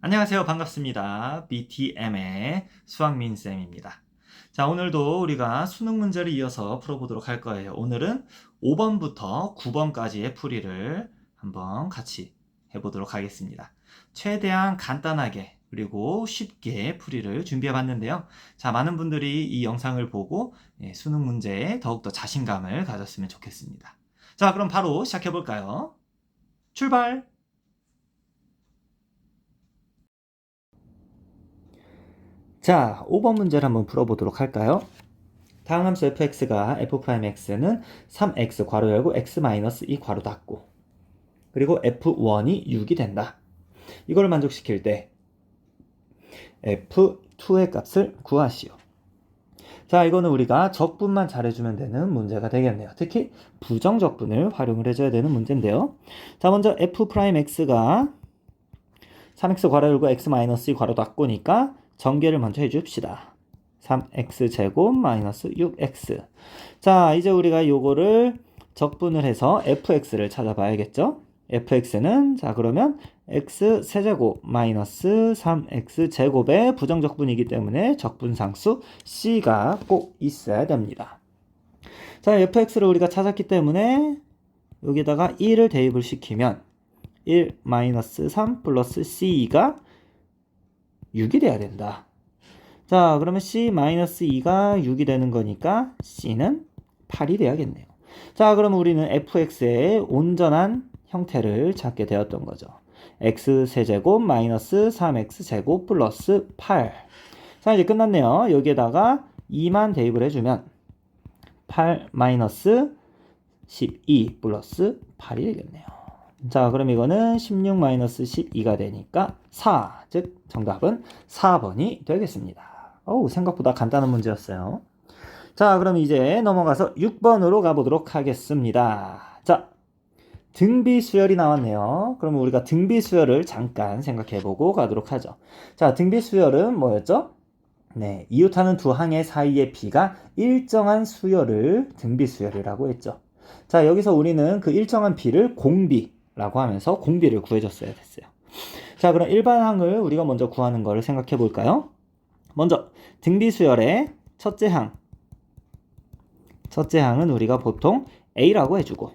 안녕하세요. 반갑습니다. BTM의 수학민쌤입니다. 자, 오늘도 우리가 수능 문제를 이어서 풀어보도록 할 거예요. 오늘은 5번부터 9번까지의 풀이를 한번 같이 해보도록 하겠습니다. 최대한 간단하게 그리고 쉽게 풀이를 준비해 봤는데요. 자, 많은 분들이 이 영상을 보고 수능 문제에 더욱더 자신감을 가졌으면 좋겠습니다. 자, 그럼 바로 시작해 볼까요? 출발! 자, 5번 문제를 한번 풀어보도록 할까요? 다음 함수 fx가 f'x는 3x 괄호 열고 x-2 괄호 닫고 그리고 f1이 6이 된다. 이걸 만족시킬 때 f2의 값을 구하시오. 자, 이거는 우리가 적분만 잘해주면 되는 문제가 되겠네요. 특히 부정적분을 활용을 해줘야 되는 문제인데요. 자, 먼저 f'x가 3x 괄호 열고 x-2 괄호 닫고니까 전개를 먼저 해줍시다. 3x제곱 마이너스 6x. 자, 이제 우리가 요거를 적분을 해서 fx를 찾아봐야겠죠? fx는 자 그러면 x세제곱 마이너스 3x제곱의 부정적분이기 때문에 적분상수 c가 꼭 있어야 됩니다. 자, fx를 우리가 찾았기 때문에 여기다가 1을 대입을 시키면 1 마이너스 3 플러스 c가 6이 돼야 된다. 자, 그러면 c-2가 6이 되는 거니까 c는 8이 돼야겠네요. 자, 그러면 우리는 fx의 온전한 형태를 찾게 되었던 거죠. x세제곱 마이너스 3x제곱 플러스 8. 자, 이제 끝났네요. 여기에다가 2만 대입을 해주면 8 마이너스 12 플러스 8이 되겠네요. 자, 그럼 이거는 16 마이너스 12가 되니까 4, 즉 정답은 4번이 되겠습니다. 생각보다 간단한 문제였어요. 자, 그럼 이제 넘어가서 6번으로 가보도록 하겠습니다. 자, 등비수열이 나왔네요. 그럼 우리가 등비수열을 잠깐 생각해보고 가도록 하죠. 자, 등비수열은 뭐였죠? 네, 이웃하는 두 항의 사이의 비가 일정한 수열을 등비수열이라고 했죠. 자, 여기서 우리는 그 일정한 비를 공비라고 하면서 공비를 구해줬어야 됐어요. 자, 그럼 일반항을 우리가 먼저 구하는 거를 생각해 볼까요? 먼저 등비수열의 첫째 항은 우리가 보통 A라고 해주고,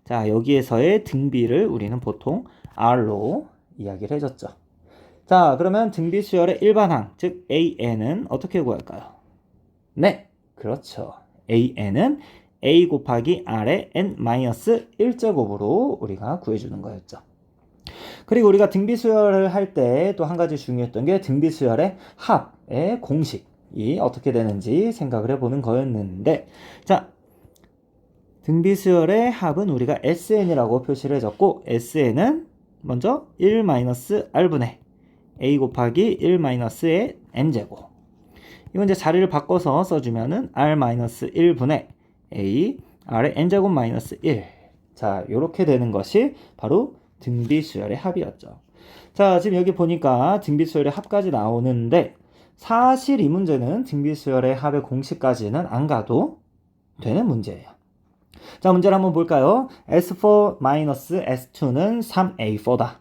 자, 여기에서의 등비를 우리는 보통 R로 이야기를 해줬죠. 자, 그러면 등비수열의 일반항, 즉 AN은 어떻게 구할까요? 네, 그렇죠. AN은 A 곱하기 R의 n-1제곱으로 우리가 구해주는 거였죠. 그리고 우리가 등비수열을 할 때 또 한 가지 중요했던 게 등비수열의 합의 공식이 어떻게 되는지 생각을 해보는 거였는데, 자, 등비수열의 합은 우리가 SN이라고 표시를 해줬고, SN은 먼저 1-R분의 A 곱하기 1-의 N제곱. 이건 이제 자리를 바꿔서 써주면은 R-1분의 A, R의 N제곱 마이너스 1. 자, 요렇게 되는 것이 바로 등비수열의 합이었죠. 자, 지금 여기 보니까 등비수열의 합까지 나오는데, 사실 이 문제는 등비수열의 합의 공식까지는 안 가도 되는 문제예요. 자, 문제를 한번 볼까요? S4-S2는 3A4다.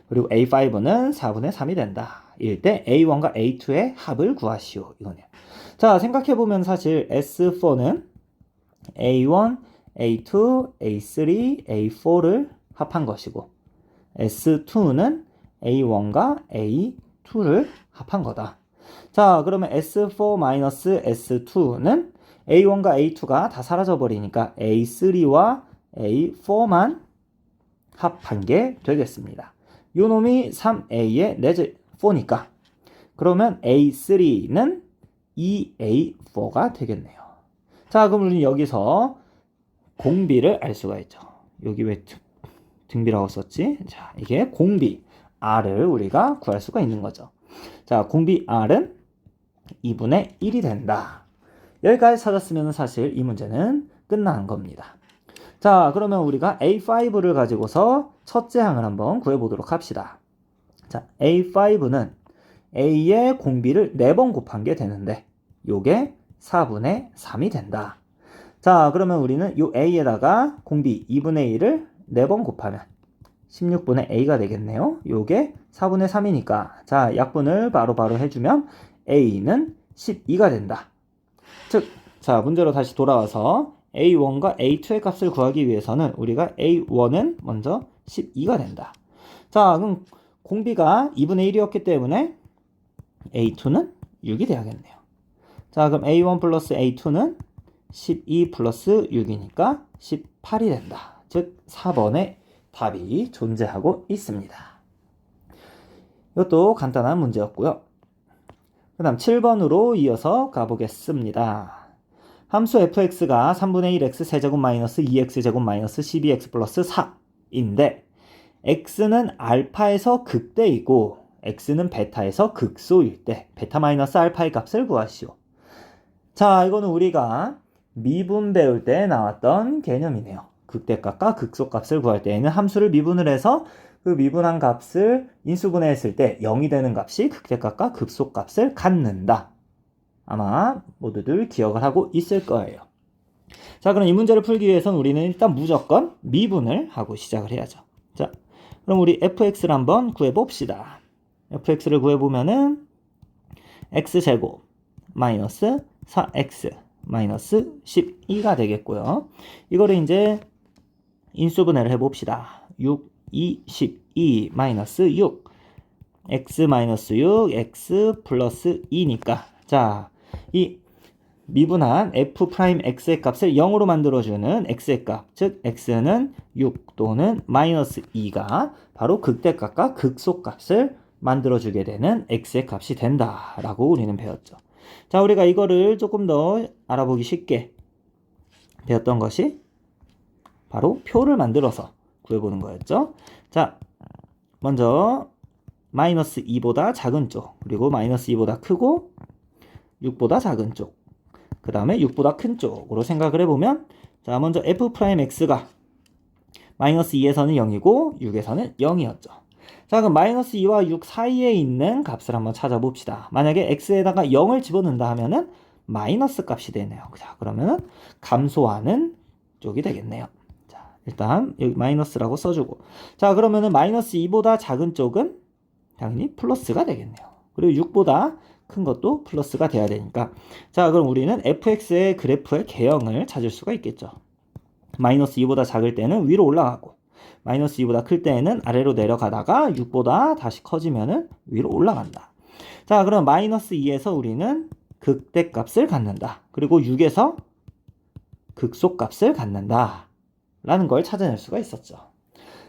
그리고 A5는 4분의 3이 된다. 이럴 때 A1과 A2의 합을 구하시오. 이거네요. 자, 생각해보면 사실 S4는 A1, A2, A3, A4를 합한 것이고, S2는 A1과 A2를 합한 거다. 자, 그러면 S4-S2는 A1과 A2가 다 사라져버리니까 A3와 A4만 합한 게 되겠습니다. 요 놈이 3A의 내지 4니까 그러면 A3는 2A4가 되겠네요. 자, 그럼 우리는 여기서 공비를 알 수가 있죠. 여기 왜 등비라고 썼지? 자, 이게 공비 R을 우리가 구할 수가 있는 거죠. 자, 공비 R은 2분의 1이 된다. 여기까지 찾았으면 사실 이 문제는 끝난 겁니다. 자, 그러면 우리가 A5를 가지고서 첫째 항을 한번 구해보도록 합시다. 자, A5는 A의 공비를 4번 곱한 게 되는데 요게 4분의 3이 된다. 자, 그러면 우리는 요 A에다가 공비 2분의 1을 4번 곱하면 16분의 a가 되겠네요. 요게 4분의 3이니까 자, 약분을 바로바로 해주면 a는 12가 된다. 즉, 자, 문제로 다시 돌아와서 a1과 a2의 값을 구하기 위해서는 우리가 a1은 먼저 12가 된다. 자, 그럼 공비가 2분의 1이었기 때문에 a2는 6이 되야겠네요. 자, 그럼 a1 플러스 a2는 12 플러스 6이니까 18이 된다. 즉 4번의 답이 존재하고 있습니다. 이것도 간단한 문제였고요. 그 다음 7번으로 이어서 가보겠습니다. 함수 fx가 3분의 1x 세제곱 마이너스 2x제곱 마이너스 12x 플러스 4인데 x는 알파에서 극대이고 x는 베타에서 극소일 때 베타 마이너스 알파의 값을 구하시오. 자, 이거는 우리가 미분 배울 때 나왔던 개념이네요. 극대값과 극소값을 구할 때에는 함수를 미분을 해서 그 미분한 값을 인수분해했을 때 0이 되는 값이 극대값과 극소값을 갖는다. 아마 모두들 기억을 하고 있을 거예요. 자, 그럼 이 문제를 풀기 위해서는 우리는 일단 무조건 미분을 하고 시작을 해야죠. 자, 그럼 우리 fx를 한번 구해봅시다. fx를 구해보면은 x제곱 마이너스 4x 마이너스 12가 되겠고요. 이거를 이제 인수분해를 해봅시다. 6, 2, 12 마이너스 6 x 마이너스 6 x 플러스 2니까 자, 이 미분한 f'x의 값을 0으로 만들어주는 x의 값, 즉 x는 6 또는 마이너스 2가 바로 극대값과 극소값을 만들어주게 되는 x의 값이 된다라고 우리는 배웠죠. 자, 우리가 이거를 조금 더 알아보기 쉽게 배웠던 것이 바로 표를 만들어서 구해보는 거였죠. 자, 먼저 마이너스 2보다 작은 쪽, 그리고 마이너스 2보다 크고 6보다 작은 쪽, 그 다음에 6보다 큰 쪽으로 생각을 해보면 자, 먼저 f'x가 마이너스 2에서는 0이고 6에서는 0이었죠. 자, 그럼 마이너스 2와 6 사이에 있는 값을 한번 찾아봅시다. 만약에 x에다가 0을 집어넣는다 하면은 마이너스 값이 되네요. 자, 그러면은 감소하는 쪽이 되겠네요. 자, 일단 여기 마이너스라고 써주고 자, 그러면은 마이너스 2보다 작은 쪽은 당연히 플러스가 되겠네요. 그리고 6보다 큰 것도 플러스가 돼야 되니까 자, 그럼 우리는 fx의 그래프의 개형을 찾을 수가 있겠죠. 마이너스 2보다 작을 때는 위로 올라가고 마이너스 2보다 클 때에는 아래로 내려가다가 6보다 다시 커지면은 위로 올라간다. 자, 그럼 마이너스 2에서 우리는 극대값을 갖는다. 그리고 6에서 극소값을 갖는다. 라는 걸 찾아낼 수가 있었죠.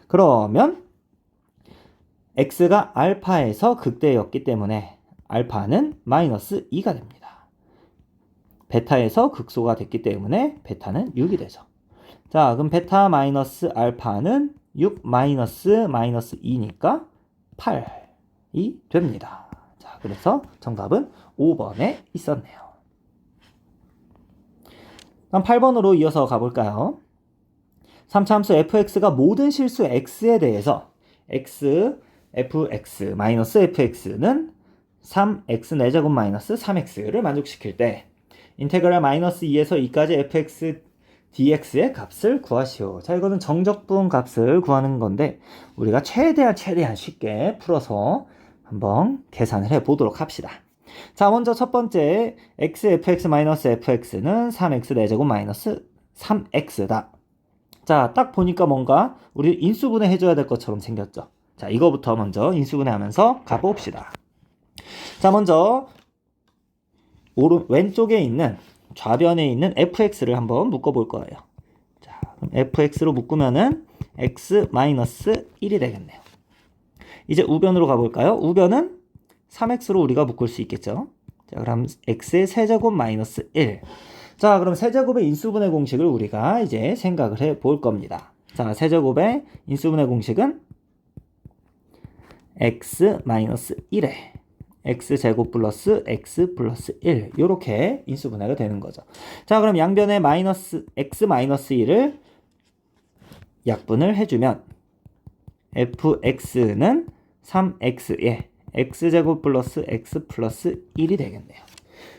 그러면 x가 알파에서 극대였기 때문에 알파는 마이너스 2가 됩니다. 베타에서 극소가 됐기 때문에 베타는 6이 되죠. 자, 그럼 베타 마이너스 알파는 6 마이너스 2니까 8이 됩니다. 자, 그래서 정답은 5번에 있었네요. 그럼 8번으로 이어서 가볼까요? 3차 함수 fx가 모든 실수 x에 대해서 fx 마이너스 fx는 3x 4제곱 마이너스 3x를 만족시킬 때 인테그랄 마이너스 2에서 2까지 fx dx의 값을 구하시오. 자, 이거는 정적분 값을 구하는 건데 우리가 최대한 쉽게 풀어서 한번 계산을 해보도록 합시다. 자, 먼저 첫 번째 x fx 마이너스 fx는 3x 4제곱 마이너스 3x다. 자, 딱 보니까 뭔가 우리 인수분해 해줘야 될 것처럼 생겼죠. 자, 이거부터 먼저 인수분해 하면서 가봅시다. 자, 먼저 왼쪽에 있는 좌변에 있는 fx를 한번 묶어볼 거예요. 자, 그럼 fx로 묶으면은 x-1이 되겠네요. 이제 우변으로 가볼까요? 우변은 3x로 우리가 묶을 수 있겠죠. 자, 그럼 x의 세제곱 마이너스 1. 자, 그럼 세제곱의 인수분해 공식을 우리가 이제 생각을 해 볼 겁니다. 자, 세제곱의 인수분해 공식은 x-1에 x제곱 플러스 x 플러스 1 이렇게 인수분해가 되는 거죠. 자, 그럼 양변에 마이너스 x-1을 약분을 해주면 fx는 3x에 x제곱 플러스 x 플러스 1이 되겠네요.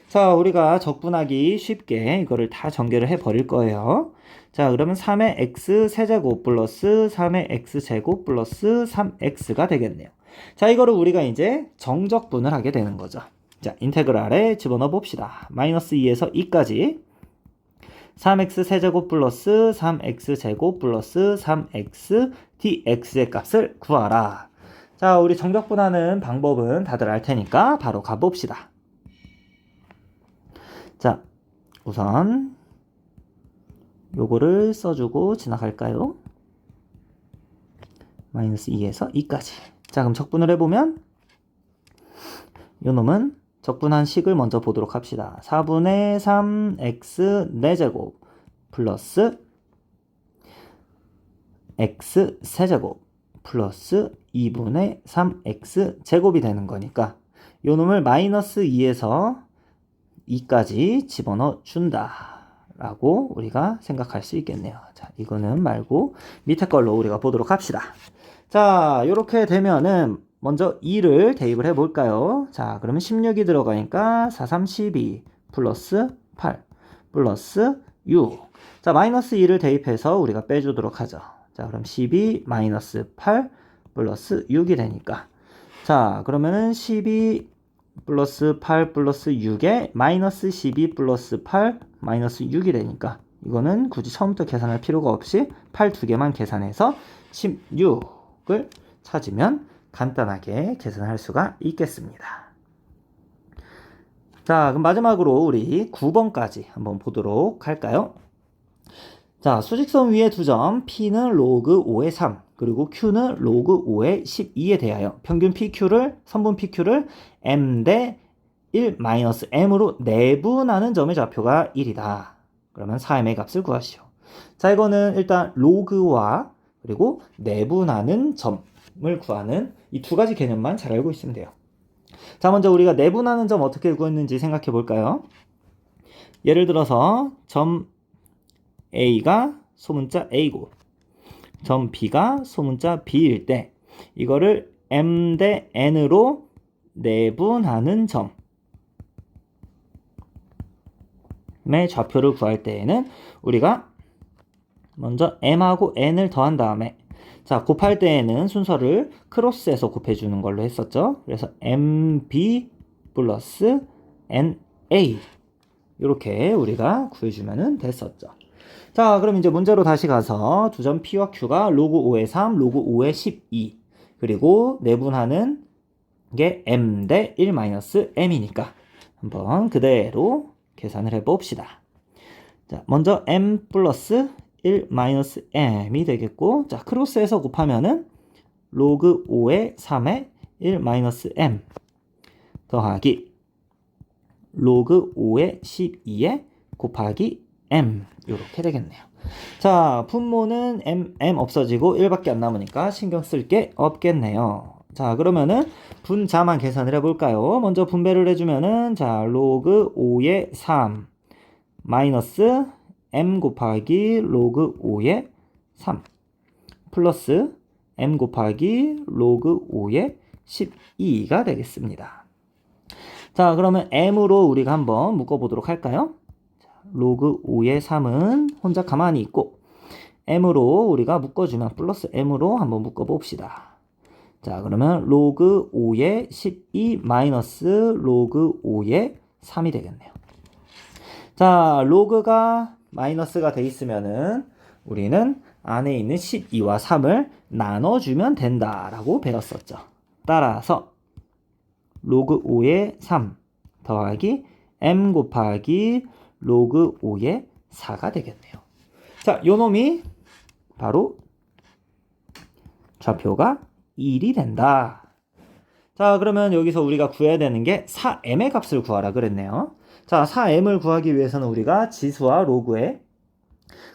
자, 우리가 적분하기 쉽게 이거를 다 전개를 해 버릴 거예요. 자, 그러면 3의 x 세제곱 플러스 3의 x제곱 플러스 3x가 되겠네요. 자, 이거를 우리가 이제 정적분을 하게 되는 거죠. 자, 인테그랄에 집어넣어 봅시다. 마이너스 2에서 2까지 3x 세제곱 플러스 3x제곱 플러스 3x dx의 값을 구하라. 자, 우리 정적분하는 방법은 다들 알 테니까 바로 가봅시다. 자, 우선 요거를 써주고 지나갈까요? 마이너스 2에서 2까지. 자, 그럼 적분을 해보면 요 놈은 적분한 식을 먼저 보도록 합시다. 4분의 3x 4제곱 플러스 x 세제곱 플러스 2분의 3x 제곱이 되는 거니까 요 놈을 마이너스 2에서 2까지 집어넣어 준다 라고 우리가 생각할 수 있겠네요. 자, 이거는 말고 밑에 걸로 우리가 보도록 합시다. 자, 요렇게 되면은 먼저 2를 대입을 해 볼까요? 자, 그러면 16이 들어가니까 4, 3, 12 플러스 8 플러스 6. 자, 마이너스 2를 대입해서 우리가 빼주도록 하죠. 자, 그럼 12 마이너스 8 플러스 6이 되니까. 자, 그러면은 12 플러스 8 플러스 6에 마이너스 12 플러스 8 마이너스 6이 되니까 이거는 굳이 처음부터 계산할 필요가 없이 8 두 개만 계산해서 16을 찾으면 간단하게 계산할 수가 있겠습니다. 자, 그럼 마지막으로 우리 9번까지 한번 보도록 할까요? 자, 수직선 위에 두 점 P는 로그 5의 3 그리고 Q는 로그 5의 12에 대하여 평균 PQ를 선분 PQ를 M 대 1 마이너스 M으로 내분하는 점의 좌표가 1이다. 그러면 4M의 값을 구하시오. 자, 이거는 일단 로그와 그리고 내분하는 점을 구하는 이 두 가지 개념만 잘 알고 있으면 돼요. 자, 먼저 우리가 내분하는 점 어떻게 구했는지 생각해 볼까요? 예를 들어서 점 A가 소문자 A고 점 B가 소문자 B일 때 이거를 M 대 N으로 내분하는 점의 좌표를 구할 때에는 우리가 먼저 M하고 N을 더한 다음에 자, 곱할 때에는 순서를 크로스해서 곱해주는 걸로 했었죠. 그래서 MB 플러스 NA 이렇게 우리가 구해주면 됐었죠. 자, 그럼 이제 문제로 다시 가서 두 점 P와 Q가 로그 5의 3, 로그 5의 12 그리고 내분하는 게 M 대 1 마이너스 M이니까 한번 그대로 계산을 해봅시다. 자, 먼저 M 플러스 1 마이너스 M이 되겠고 자, 크로스해서 곱하면은 로그 5의 3의 1 마이너스 M 더하기 로그 5의 12의 곱하기 M 이렇게 되겠네요. 자, 분모는 M 없어지고 1밖에 안 남으니까 신경 쓸 게 없겠네요. 자, 그러면은 분자만 계산을 해볼까요? 먼저 분배를 해주면은 자, 로그 5의 3 마이너스 M 곱하기 로그 5의 3 플러스 M 곱하기 로그 5의 12가 되겠습니다. 자, 그러면 M으로 우리가 한번 묶어보도록 할까요? 로그 5의 3은 혼자 가만히 있고 M으로 우리가 묶어주면 플러스 M으로 한번 묶어봅시다. 자, 그러면 로그 5의 12 마이너스 로그 5의 3이 되겠네요. 자, 로그가 마이너스가 돼 있으면은 우리는 안에 있는 12와 3을 나눠주면 된다라고 배웠었죠. 따라서 로그 5의 3 더하기 M 곱하기 로그 5의 4가 되겠네요. 자, 요 놈이 바로 좌표가 1이 된다. 자, 그러면 여기서 우리가 구해야 되는 게 4m의 값을 구하라 그랬네요. 자, 4m을 구하기 위해서는 우리가 지수와 로그의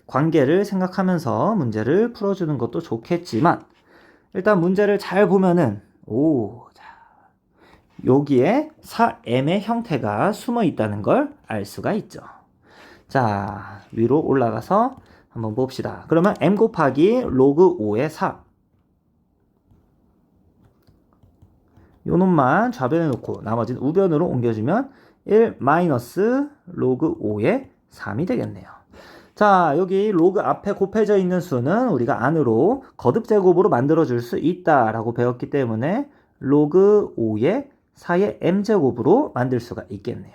관계를 생각하면서 문제를 풀어주는 것도 좋겠지만 일단 문제를 잘 보면은 여기에 4m의 형태가 숨어 있다는 걸 알 수가 있죠. 자, 위로 올라가서 한번 봅시다. 그러면 m 곱하기 로그 5의 4 요 놈만 좌변에 놓고 나머지는 우변으로 옮겨주면 1 마이너스 로그 5의 3이 되겠네요. 자, 여기 로그 앞에 곱해져 있는 수는 우리가 안으로 거듭 제곱으로 만들어 줄 수 있다라고 배웠기 때문에 로그 5의 4의 m제곱으로 만들 수가 있겠네요.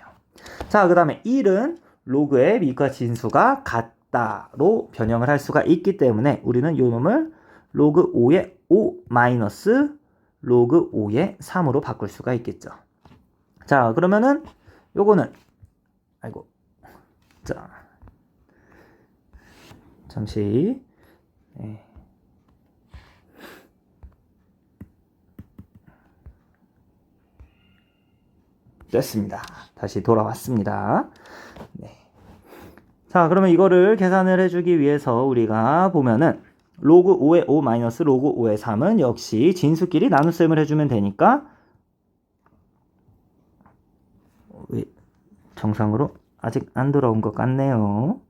자, 그 다음에 1은 로그의 밑과 진수가 같다로 변형을 할 수가 있기 때문에 우리는 이 놈을 로그 5의 5 마이너스 로그 5의 3으로 바꿀 수가 있겠죠. 자, 그러면은 요거는 아이고, 자, 잠시 네. 됐습니다. 다시 돌아왔습니다. 네. 자, 그러면 이거를 계산을 해주기 위해서 우리가 보면은 로그 5의 5 마이너스 로그 5의 3은 역시 진수끼리 나눗셈을 해주면 되니까 정상으로 아직 안 들어온 것 같네요.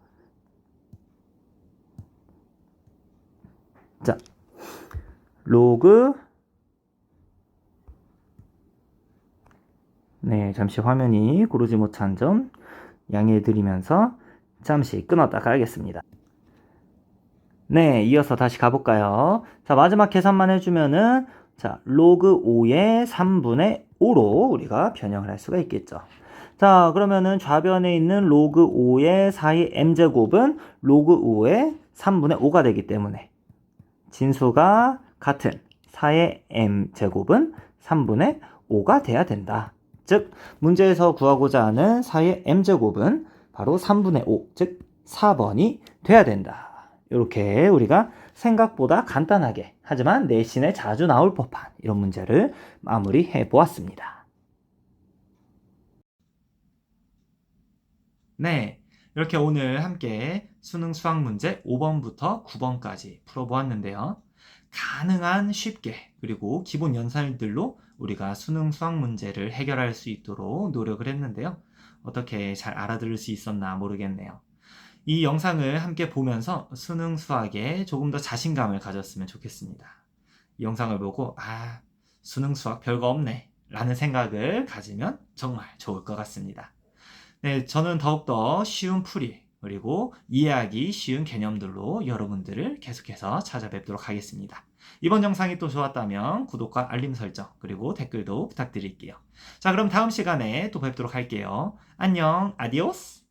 자, 로그 네, 잠시 화면이 고르지 못한 점 양해해 드리면서 잠시 끊었다 가야겠습니다. 네, 이어서 다시 가볼까요? 자, 마지막 계산만 해주면은 자, 로그 5의 3분의 5로 우리가 변형을 할 수가 있겠죠. 자, 그러면은 좌변에 있는 로그 5의 4의 m제곱은 로그 5의 3분의 5가 되기 때문에 진수가 같은 4의 m제곱은 3분의 5가 돼야 된다. 즉, 문제에서 구하고자 하는 4의 m제곱은 바로 3분의 5, 즉 4번이 돼야 된다. 이렇게 우리가 생각보다 간단하게 하지만 내신에 자주 나올 법한 이런 문제를 마무리해 보았습니다. 네, 이렇게 오늘 함께 수능 수학 문제 5번부터 9번까지 풀어보았는데요. 가능한 쉽게 그리고 기본 연산들로 우리가 수능 수학 문제를 해결할 수 있도록 노력을 했는데요. 어떻게 잘 알아들을 수 있었나 모르겠네요. 이 영상을 함께 보면서 수능 수학에 조금 더 자신감을 가졌으면 좋겠습니다. 이 영상을 보고 수능 수학 별거 없네 라는 생각을 가지면 정말 좋을 것 같습니다. 네, 저는 더욱더 쉬운 풀이 그리고 이해하기 쉬운 개념들로 여러분들을 계속해서 찾아뵙도록 하겠습니다. 이번 영상이 또 좋았다면 구독과 알림 설정 그리고 댓글도 부탁드릴게요. 자, 그럼 다음 시간에 또 뵙도록 할게요. 안녕, 아디오스!